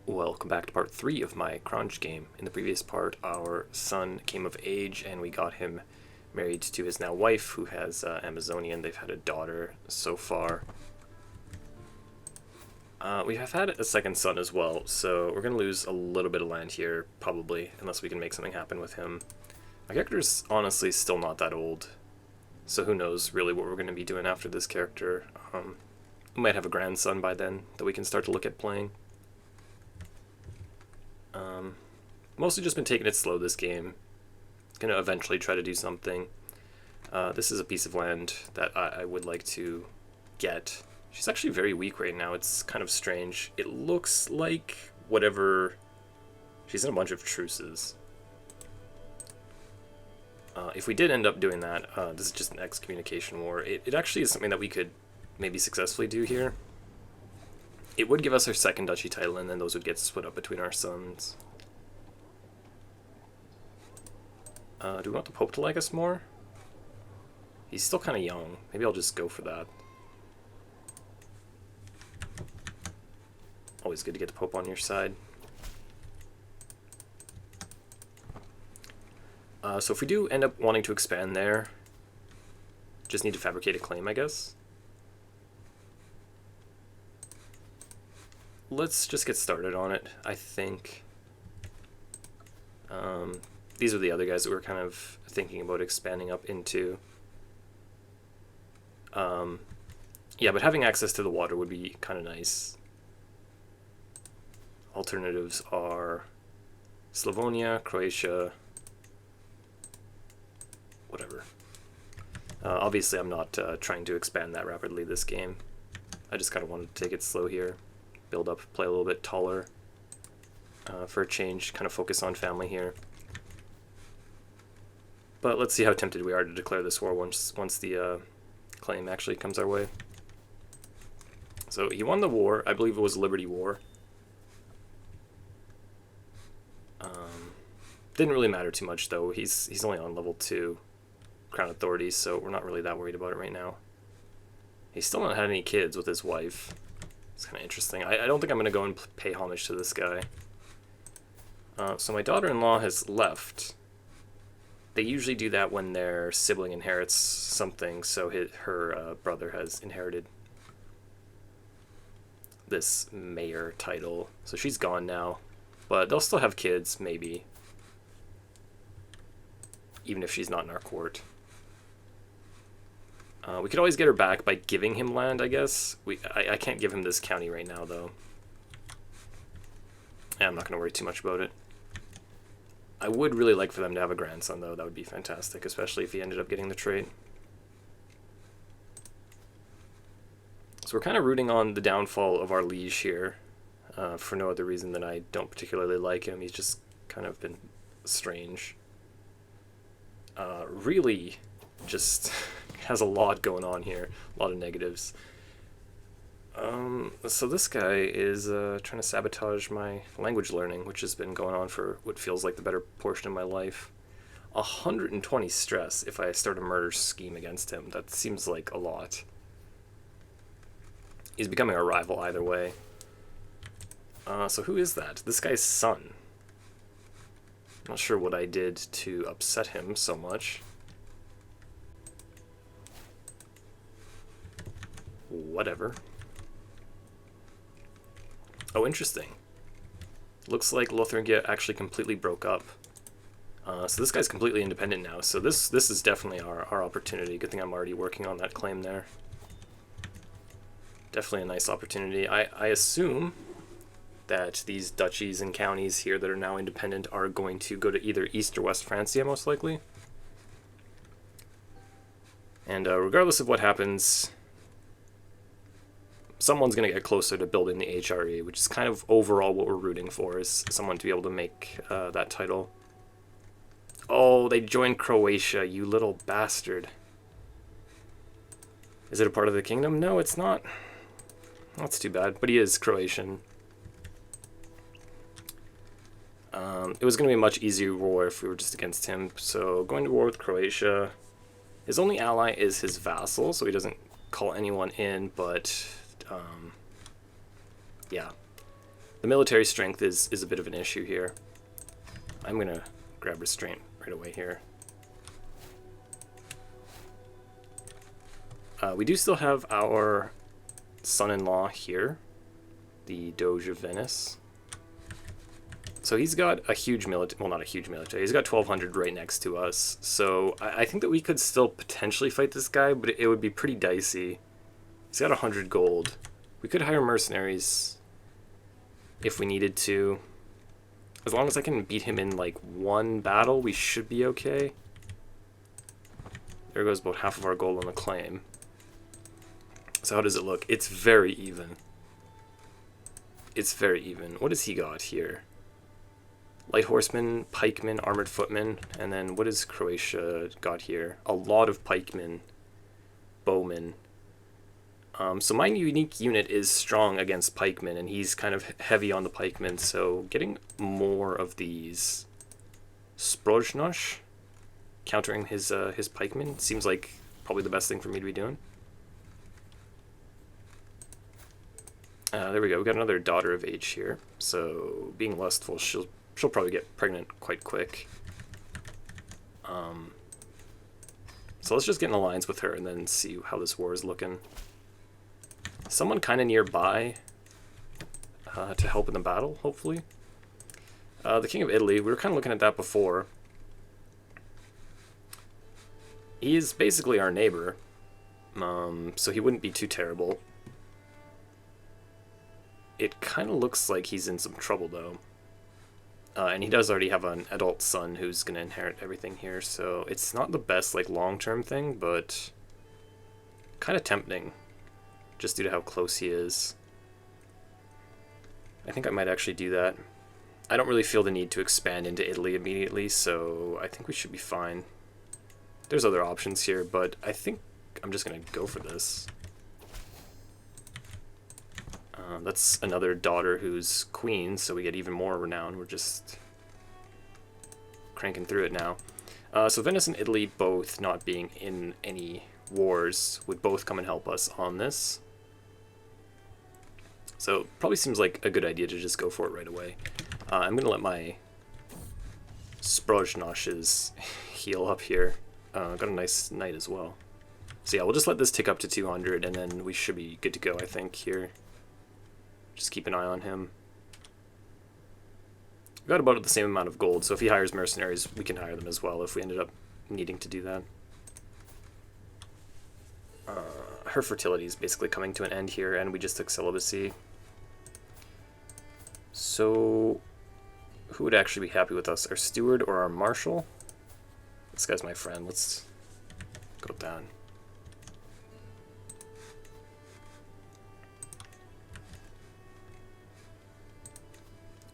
Welcome back to part 3 of my Kranj game. In the previous part, our son came of age and we got him married to his now wife, who has Amazonian. They've had a daughter so far. We have had a second son as well, so we're going to lose a little bit of land here, probably, unless we can make something happen with him. My character's honestly still not that old, so who knows really what we're going to be doing after this character. We might have a grandson by then that we can start to look at playing. Mostly just been taking it slow this game. Gonna eventually try to do something. This is a piece of land that I would like to get. She's actually very weak right now. It's kind of strange. It looks like whatever... She's in a bunch of truces. If we did end up doing that, this is just an excommunication war. It actually is something that we could maybe successfully do here. It would give us our second duchy title, and then those would get split up between our sons. Do we want the Pope to like us more? He's still kind of young. Maybe I'll just go for that. Always good to get the Pope on your side. So if we do end up wanting to expand there, just need to fabricate a claim, I guess. Let's just get started on it, I think. These are the other guys that we're kind of thinking about expanding up into. Yeah, but having access to the water would be kind of nice. Alternatives are Slavonia, Croatia, whatever. Obviously, I'm not trying to expand that rapidly this game. I just kind of wanted to take it slow here. Build up, play a little bit taller for a change, kind of focus on family here. But let's see how tempted we are to declare this war once the claim actually comes our way. So he won the war. I believe it was Liberty War. Didn't really matter too much though. He's only on level 2 Crown Authorities, so we're not really that worried about it right now. He's still not had any kids with his wife. It's kind of interesting. I don't think I'm going to go and pay homage to this guy. So my daughter-in-law has left. They usually do that when their sibling inherits something, so her brother has inherited this mayor title. So she's gone now, but they'll still have kids, maybe. Even if she's not in our court. We could always get her back by giving him land, I guess. I can't give him this county right now, though. Yeah, I'm not going to worry too much about it. I would really like for them to have a grandson, though. That would be fantastic, especially if he ended up getting the trait. So we're kind of rooting on the downfall of our liege here, for no other reason than I don't particularly like him. He's just kind of been strange. Really just has a lot going on here, a lot of negatives. So this guy is trying to sabotage my language learning, which has been going on for what feels like the better portion of my life. 120 stress if I start a murder scheme against him. That seems like a lot. He's becoming a rival either way. So who is that? This guy's son. Not sure what I did to upset him so much. Whatever. Oh, interesting. Looks like Lotharingia actually completely broke up. So this guy's completely independent now. So this is definitely our opportunity. Good thing I'm already working on that claim there. Definitely a nice opportunity. I assume that these duchies and counties here that are now independent are going to go to either East or West Francia, most likely. And regardless of what happens, someone's going to get closer to building the HRE, which is kind of overall what we're rooting for, is someone to be able to make that title. Oh, they joined Croatia, you little bastard. Is it a part of the kingdom? No, it's not. That's too bad, but he is Croatian. It was going to be a much easier war if we were just against him, so going to war with Croatia. His only ally is his vassal, so he doesn't call anyone in, but yeah. The military strength is a bit of an issue here. I'm going to grab restraint right away here. We do still have our son-in-law here, the Doge of Venice. So he's got a huge military, well, not a huge military, he's got 1,200 right next to us. So I think that we could still potentially fight this guy, but it would be pretty dicey. He's got 100 gold. We could hire mercenaries if we needed to. As long as I can beat him in like one battle, we should be okay. There goes about half of our gold on the claim. So how does it look? It's very even. It's very even. What has he got here? Light horsemen, pikemen, armored footmen, and then what has Croatia got here? A lot of pikemen, bowmen. So my unique unit is strong against pikemen, and he's kind of heavy on the pikemen, so getting more of these Sprojnosh, countering his pikemen, seems like probably the best thing for me to be doing. There we go, we got another daughter of age here, so being lustful, she'll probably get pregnant quite quick. So let's just get in alliance with her and then see how this war is looking. Someone kind of nearby to help in the battle, hopefully. The King of Italy, we were kind of looking at that before. He is basically our neighbor, so he wouldn't be too terrible. It kind of looks like he's in some trouble, though. And he does already have an adult son who's going to inherit everything here, so it's not the best like long-term thing, but kind of tempting, just due to how close he is. I think I might actually do that. I don't really feel the need to expand into Italy immediately, so I think we should be fine. There's other options here, but I think I'm just going to go for this. That's another daughter who's queen, so we get even more renown. We're just cranking through it now. So Venice and Italy both not being in any wars would both come and help us on this. So probably seems like a good idea to just go for it right away. I'm going to let my Sprojnoshes heal up here. Got a nice knight as well. So yeah, we'll just let this tick up to 200, and then we should be good to go, I think, here. Just keep an eye on him. We've got about the same amount of gold, so if he hires mercenaries, we can hire them as well if we ended up needing to do that. Her fertility is basically coming to an end here, and we just took celibacy. So, who would actually be happy with us? Our steward or our marshal? This guy's my friend. Let's go down.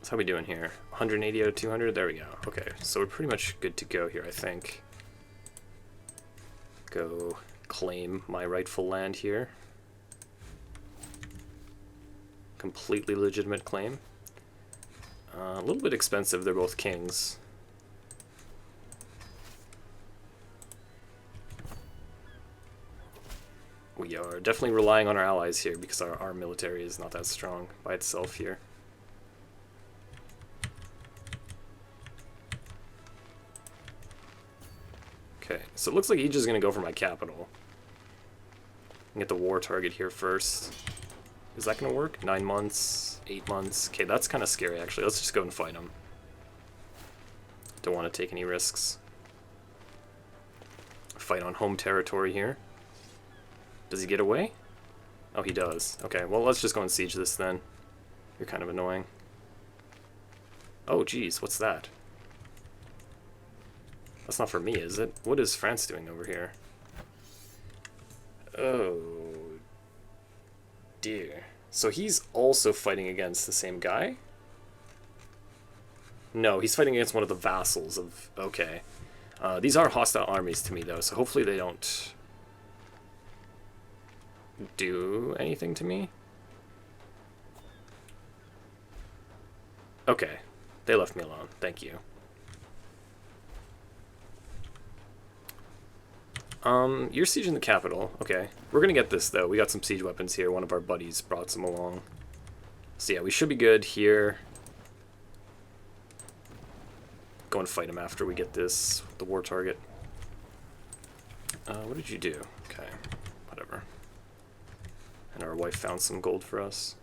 So how are we doing here? 180 out of 200? There we go. Okay, so we're pretty much good to go here, I think. Go claim my rightful land here. Completely legitimate claim. A little bit expensive, they're both kings. We are definitely relying on our allies here because our military is not that strong by itself here. Okay, so it looks like he's just going to go for my capital. Get the war target here first. Is that going to work? 9 months, 8 months. Okay, that's kind of scary, actually. Let's just go and fight him. Don't want to take any risks. Fight on home territory here. Does he get away? Oh, he does. Okay, well, let's just go and siege this then. You're kind of annoying. Oh, geez, what's that? That's not for me, is it? What is France doing over here? Oh, dear. So he's also fighting against the same guy? No, he's fighting against one of the vassals of... Okay. These are hostile armies to me, though, so hopefully they don't do anything to me. Okay. They left me alone. Thank you. You're sieging the capital. Okay. We're gonna get this, though. We got some siege weapons here. One of our buddies brought some along. So yeah, we should be good here. Go and fight him after we get this, the war target. What did you do? Okay, whatever. And our wife found some gold for us.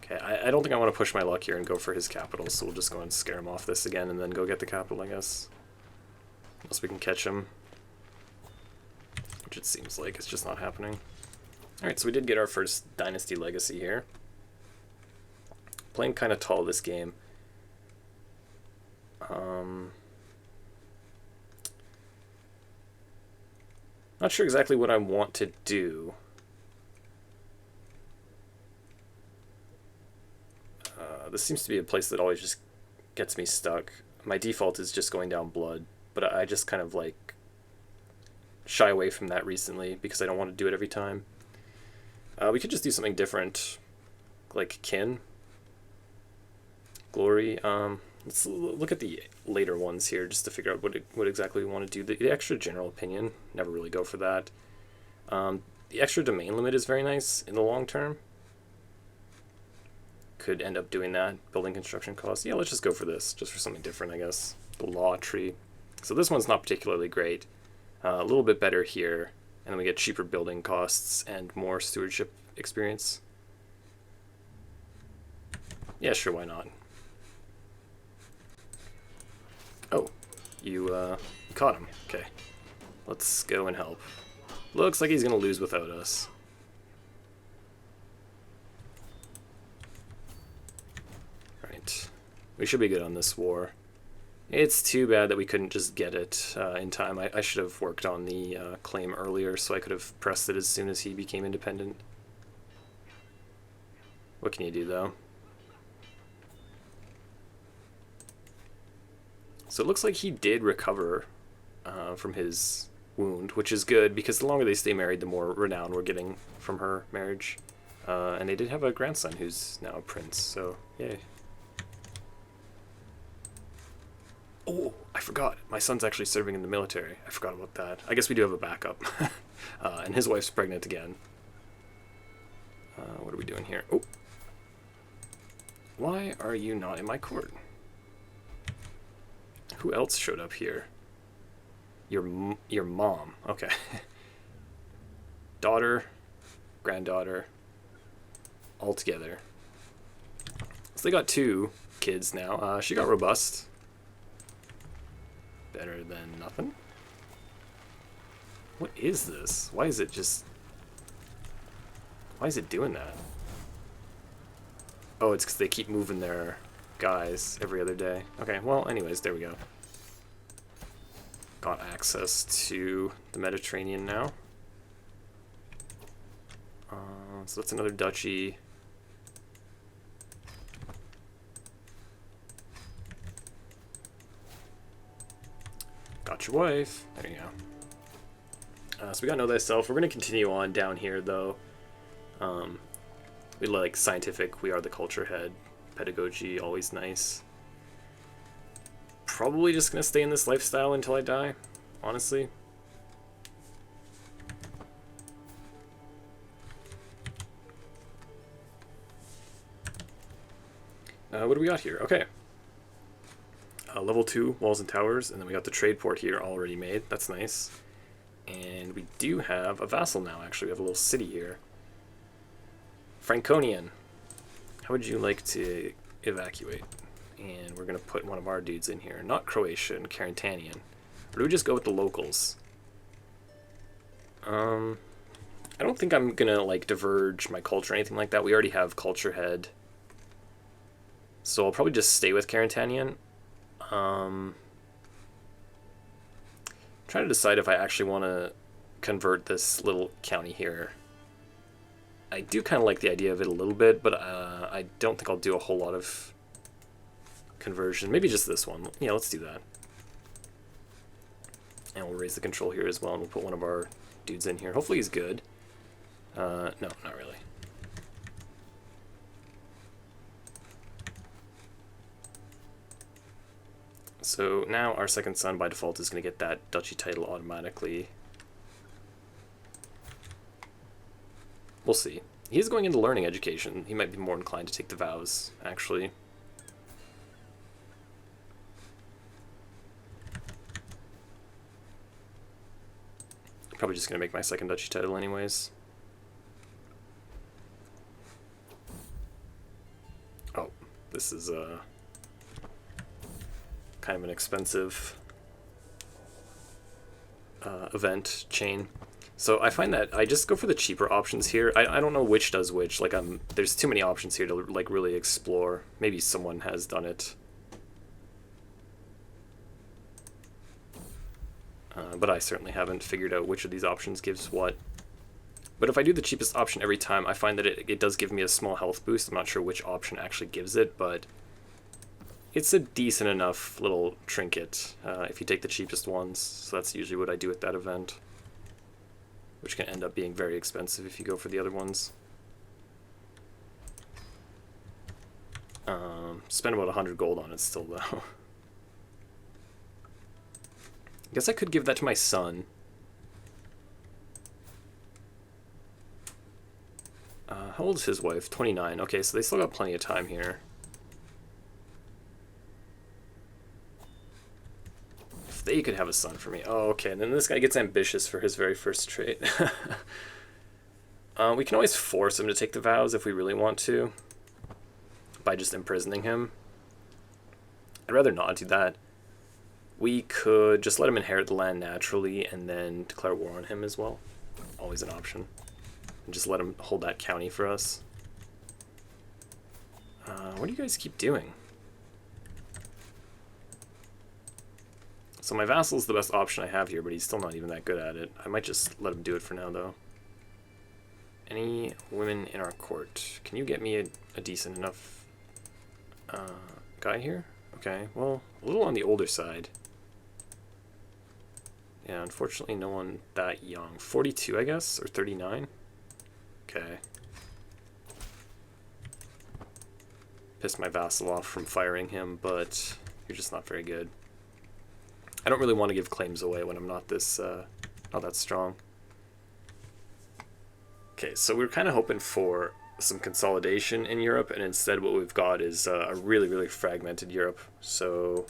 Okay, I don't think I want to push my luck here and go for his capital, so we'll just go and scare him off this again and then go get the capital, I guess. Unless we can catch him. Which it seems like it's just not happening. Alright, so we did get our first Dynasty Legacy here. Playing kind of tall this game. Not sure exactly what I want to do. This seems to be a place that always just gets me stuck. My default is just going down blood, but I just kind of like shy away from that recently because I don't want to do it every time. We could just do something different, like kin, glory. Let's look at the later ones here just to figure out what exactly we want to do. The extra general opinion, never really go for that. The extra domain limit is very nice in the long term. Could end up doing that. Building construction costs. Yeah, let's just go for this, just for something different, I guess. The law tree. So this one's not particularly great. A little bit better here, and then we get cheaper building costs and more stewardship experience. Yeah, sure, why not? Oh, you caught him. Okay, let's go and help. Looks like he's gonna lose without us. Right, we should be good on this war. It's too bad that we couldn't just get it in time. I should have worked on the claim earlier so I could have pressed it as soon as he became independent. What can you do, though? So it looks like he did recover from his wound, which is good, because the longer they stay married, the more renown we're getting from her marriage. And they did have a grandson who's now a prince, so yay. Oh, I forgot. My son's actually serving in the military. I forgot about that. I guess we do have a backup. And his wife's pregnant again. What are we doing here? Oh. Why are you not in my court? Who else showed up here? Your mom. Okay. Daughter, granddaughter, all together. So they got 2 kids now. She got robust. Better than nothing. What is this? Why is it doing that? Oh, it's because they keep moving their guys every other day. Okay, well, anyways, there we go. Got access to the Mediterranean now. So that's another duchy. Got your wife. There you go. So we got Know Thyself. We're going to continue on down here, though. We like scientific. We are the culture head. Pedagogy, always nice. Probably just going to stay in this lifestyle until I die, honestly. What do we got here? Okay. Level 2, walls and towers, and then we got the trade port here already made. That's nice. And we do have a vassal now, actually. We have a little city here. Franconian. How would you like to evacuate? And we're going to put one of our dudes in here. Not Croatian, Carantanian. Or do we just go with the locals? I don't think I'm going to, like, diverge my culture or anything like that. We already have culture head. So I'll probably just stay with Carantanian. Trying to decide if I actually want to convert this little county here. I do kind of like the idea of it a little bit, but I don't think I'll do a whole lot of conversion. Maybe just this one. Yeah, let's do that. And we'll raise the control here as well, and we'll put one of our dudes in here. Hopefully he's good. No, not really. So now our second son by default is going to get that duchy title automatically. We'll see. He's going into learning education. He might be more inclined to take the vows, actually. Probably just going to make my second duchy title anyways. Oh, this is kind of an expensive event chain. So I find that I just go for the cheaper options here. I don't know which does which. Like there's too many options here to like really explore. Maybe someone has done it. But I certainly haven't figured out which of these options gives what. But if I do the cheapest option every time, I find that it does give me a small health boost. I'm not sure which option actually gives it, but it's a decent enough little trinket if you take the cheapest ones. So that's usually what I do at that event, which can end up being very expensive if you go for the other ones. Spend about 100 gold on it still, though. I guess I could give that to my son. How old is his wife? 29. Okay, so they still got plenty of time here. If they could have a son for me. Oh, okay, and then this guy gets ambitious for his very first trait. We can always force him to take the vows if we really want to, by just imprisoning him. I'd rather not do that. We could just let him inherit the land naturally and then declare war on him as well. Always an option. And just let him hold that county for us. What do you guys keep doing? So my vassal's the best option I have here, but he's still not even that good at it. I might just let him do it for now, though. Any women in our court? Can you get me a decent enough guy here? Okay, well, a little on the older side. Yeah, unfortunately no one that young. 42, I guess, or 39? Okay. Pissed my vassal off from firing him, but you're just not very good. I don't really want to give claims away when I'm not this, not that strong. Okay, so we're kind of hoping for some consolidation in Europe, and instead what we've got is a really, really fragmented Europe. So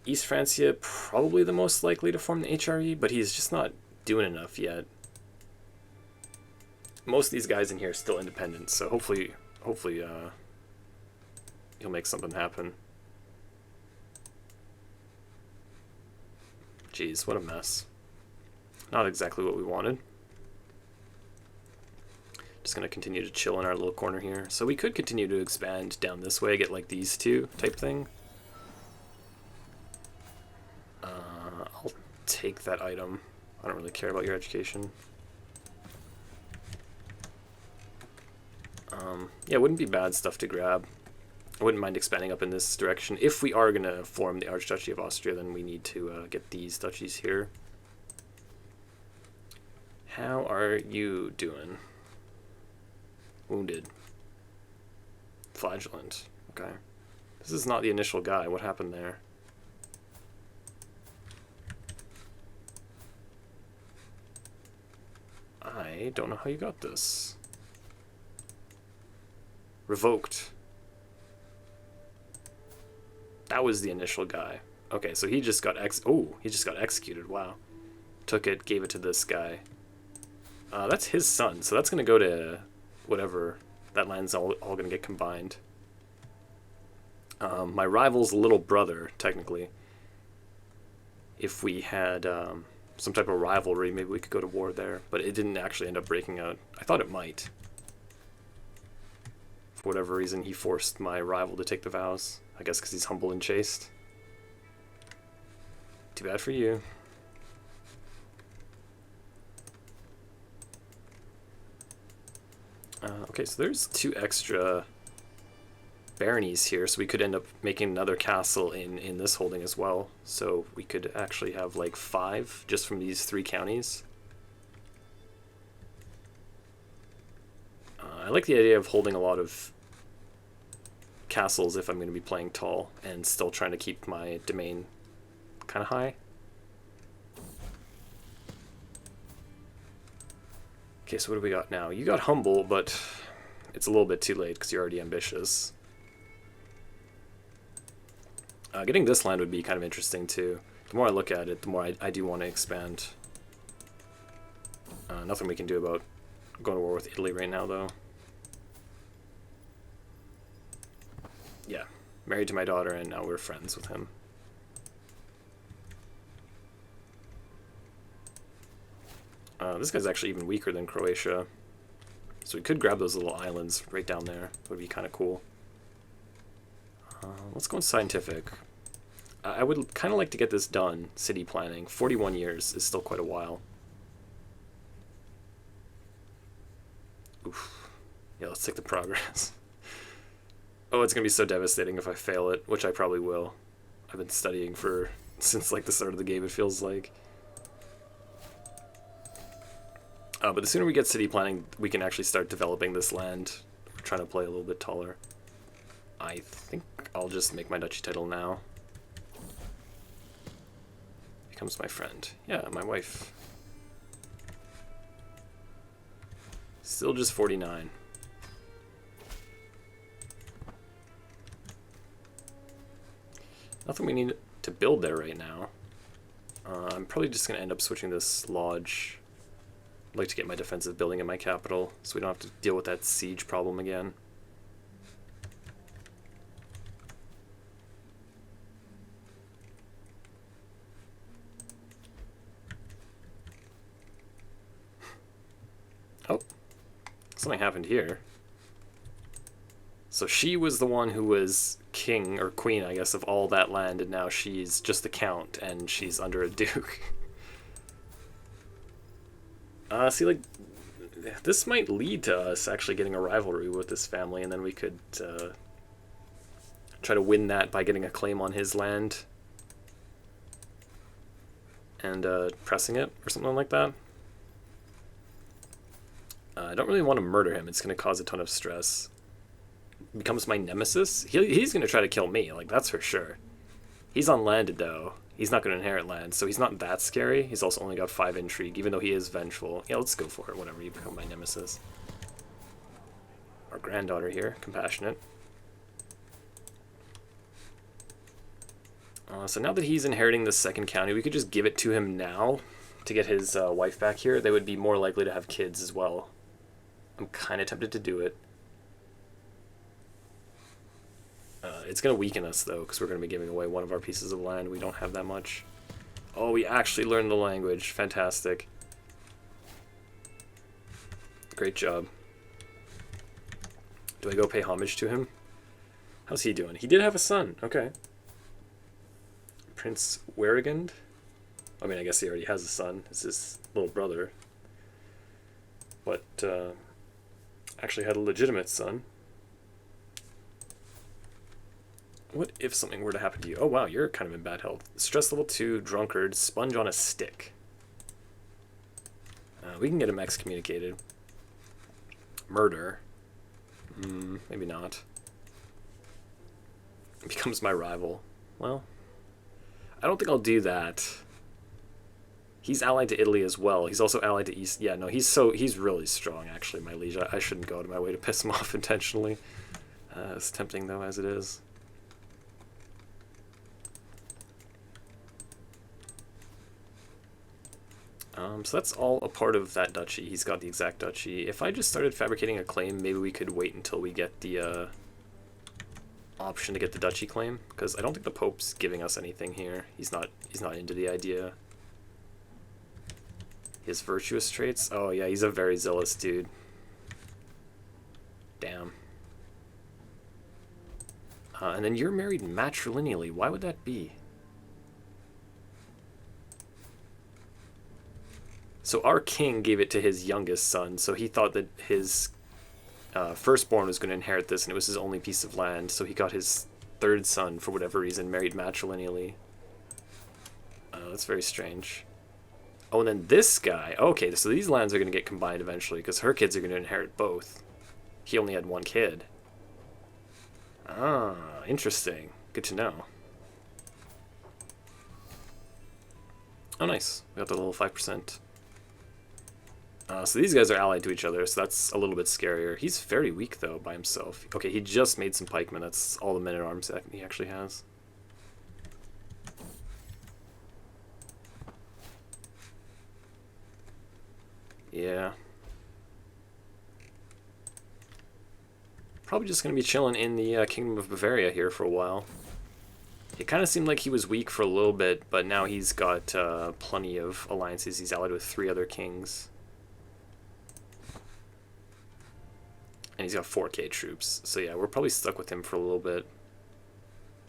East Francia, probably the most likely to form the HRE, but he's just not doing enough yet. Most of these guys in here are still independent, so hopefully he'll make something happen. Jeez, what a mess. Not exactly what we wanted. Just going to continue to chill in our little corner here. So we could continue to expand down this way, get like these two type thing. I'll take that item. I don't really care about your education. Yeah, wouldn't be bad stuff to grab. I wouldn't mind expanding up in this direction. If we are going to form the Archduchy of Austria, then we need to get these duchies here. How are you doing? Wounded. Flagellant. Okay. This is not the initial guy. What happened there? I don't know how you got this. Revoked. That was the initial guy. Okay, so he just got he just got executed. Wow. Took it, gave it to this guy. That's his son, so that's going to go to whatever. That land's all going to get combined. My rival's little brother, technically. If we had some type of rivalry, maybe we could go to war there. But it didn't actually end up breaking out. I thought it might. For whatever reason, he forced my rival to take the vows. I guess because he's humble and chaste. Too bad for you. Okay, so there's 2 extra baronies here, so we could end up making another castle in this holding as well. So we could actually have like 5 just from these 3 counties. I like the idea of holding a lot of castles if I'm going to be playing tall and still trying to keep my domain kind of high. Okay, so what do we got now? You got humble, but it's a little bit too late because you're already ambitious. Getting this land would be kind of interesting too. The more I look at it, the more I do want to expand. Nothing we can do about going to war with Italy right now, though. Yeah, married to my daughter, and now we're friends with him. This guy's actually even weaker than Croatia. So we could grab those little islands right down there. That would be kind of cool. Let's go in scientific. I would kind of like to get this done, city planning. 41 years is still quite a while. Oof. Yeah, let's take the progress. Oh, it's going to be so devastating if I fail it, which I probably will. I've been studying since like the start of the game, it feels like. But the sooner we get city planning, we can actually start developing this land. We're trying to play a little bit taller. I think I'll just make my duchy title now. Becomes my friend. Yeah, my wife. Still just 49. Nothing we need to build there right now. I'm probably just going to end up switching this lodge. I'd like to get my defensive building in my capital, so we don't have to deal with that siege problem again. Oh, something happened here. So she was the one who was king, or queen, I guess, of all that land, and now she's just the count, and she's under a duke. See, like, this might lead to us actually getting a rivalry with this family, and then we could try to win that by getting a claim on his land and pressing it, or something like that. I don't really want to murder him. It's going to cause a ton of stress. Becomes my nemesis? He's going to try to kill me, like, that's for sure. He's unlanded, though. He's not going to inherit land, so he's not that scary. He's also only got 5 intrigue, even though he is vengeful. Yeah, let's go for it, whatever. You become my nemesis. Our granddaughter here, compassionate. So now that he's inheriting the second county, we could just give it to him now to get his wife back here. They would be more likely to have kids as well. I'm kind of tempted to do it. It's going to weaken us, though, because we're going to be giving away one of our pieces of land. We don't have that much. Oh, we actually learned the language. Fantastic. Great job. Do I go pay homage to him? How's he doing? He did have a son. Okay. Prince Werigand? I mean, I guess he already has a son. It's his little brother. But, actually had a legitimate son. What if something were to happen to you? Oh, wow, you're kind of in bad health. Stress level 2, drunkard, sponge on a stick. We can get him excommunicated. Murder. Maybe not. Becomes my rival. Well, I don't think I'll do that. He's allied to Italy as well. He's also allied to East. Yeah, no, he's really strong, actually, my liege. I shouldn't go out of my way to piss him off intentionally. As tempting, though, as it is. So that's all a part of that duchy. He's got the exact duchy. If I just started fabricating a claim, maybe we could wait until we get the option to get the duchy claim, because I don't think the Pope's giving us anything here. He's not into the idea. His virtuous traits? Oh yeah, he's a very zealous dude. Damn. And then you're married matrilineally. Why would that be? So our king gave it to his youngest son, so he thought that his firstborn was going to inherit this, and it was his only piece of land, so he got his third son, for whatever reason, married matrilineally. That's very strange. Oh, and then this guy, okay, so these lands are going to get combined eventually, because her kids are going to inherit both. He only had one kid. Ah, interesting. Good to know. Oh, nice. We got the little 5%. So these guys are allied to each other, so that's a little bit scarier. He's very weak, though, by himself. Okay, he just made some pikemen. That's all the men-at-arms that he actually has. Yeah. Probably just going to be chilling in the Kingdom of Bavaria here for a while. It kind of seemed like he was weak for a little bit, but now he's got plenty of alliances. He's allied with 3 other kings. And he's got 4K troops. So yeah, we're probably stuck with him for a little bit.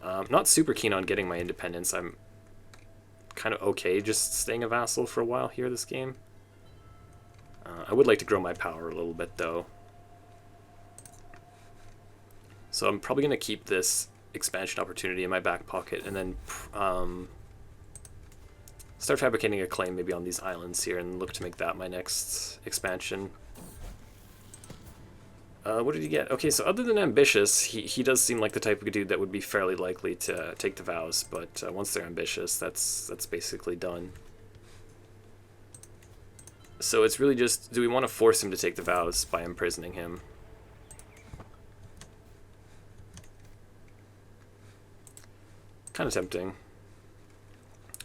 Not super keen on getting my independence. I'm kind of okay just staying a vassal for a while here this game. I would like to grow my power a little bit, though. So I'm probably going to keep this expansion opportunity in my back pocket and then start fabricating a claim maybe on these islands here and look to make that my next expansion. What did he get? Okay, so other than ambitious, he does seem like the type of dude that would be fairly likely to take the vows, but once they're ambitious, that's basically done. So it's really just, do we want to force him to take the vows by imprisoning him? Kind of tempting.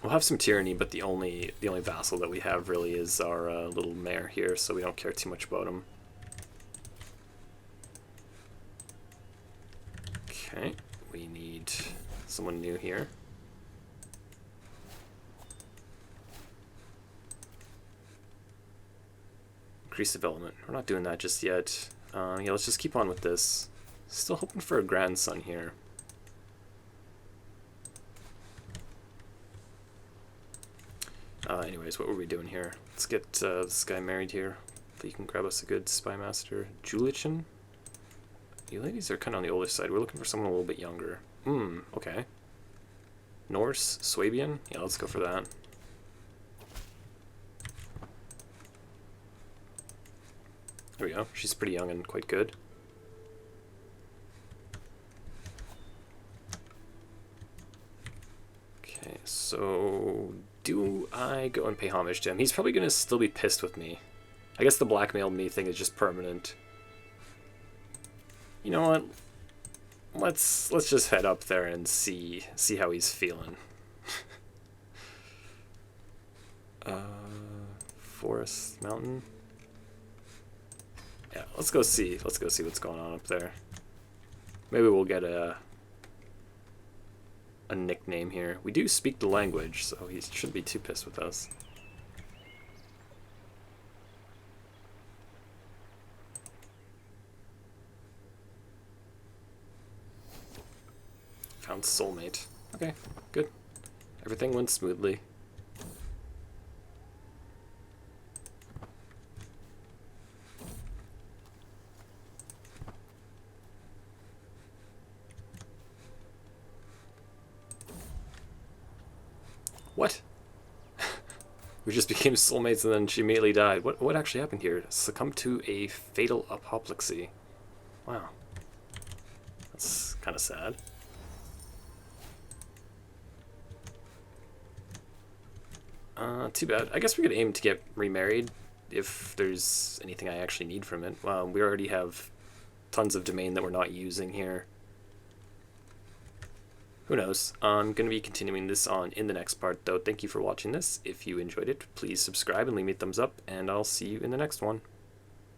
We'll have some tyranny, but the only vassal that we have really is our little mayor here, so we don't care too much about him. Okay, we need someone new here. Increase development. We're not doing that just yet. Yeah, let's just keep on with this. Still hoping for a grandson here. Anyways, what were we doing here? Let's get this guy married here. So you can grab us a good spy master. Julichen? You ladies are kind of on the older side. We're looking for someone a little bit younger. Okay. Norse? Swabian? Yeah, let's go for that. There we go. She's pretty young and quite good. Okay, so do I go and pay homage to him? He's probably going to still be pissed with me. I guess the blackmail me thing is just permanent. You know what? Let's just head up there and see how he's feeling. Forest, mountain. Yeah, let's go see what's going on up there. Maybe we'll get a nickname here. We do speak the language, so he shouldn't be too pissed with us. Found soulmate. Okay, good. Everything went smoothly. What? We just became soulmates and then she immediately died. What actually happened here? Succumbed to a fatal apoplexy. Wow. That's kind of sad. Too bad. I guess we could aim to get remarried if there's anything I actually need from it. We already have tons of domain that we're not using here. Who knows? I'm going to be continuing this on in the next part, though. Thank you for watching this. If you enjoyed it, please subscribe and leave me a thumbs up, and I'll see you in the next one.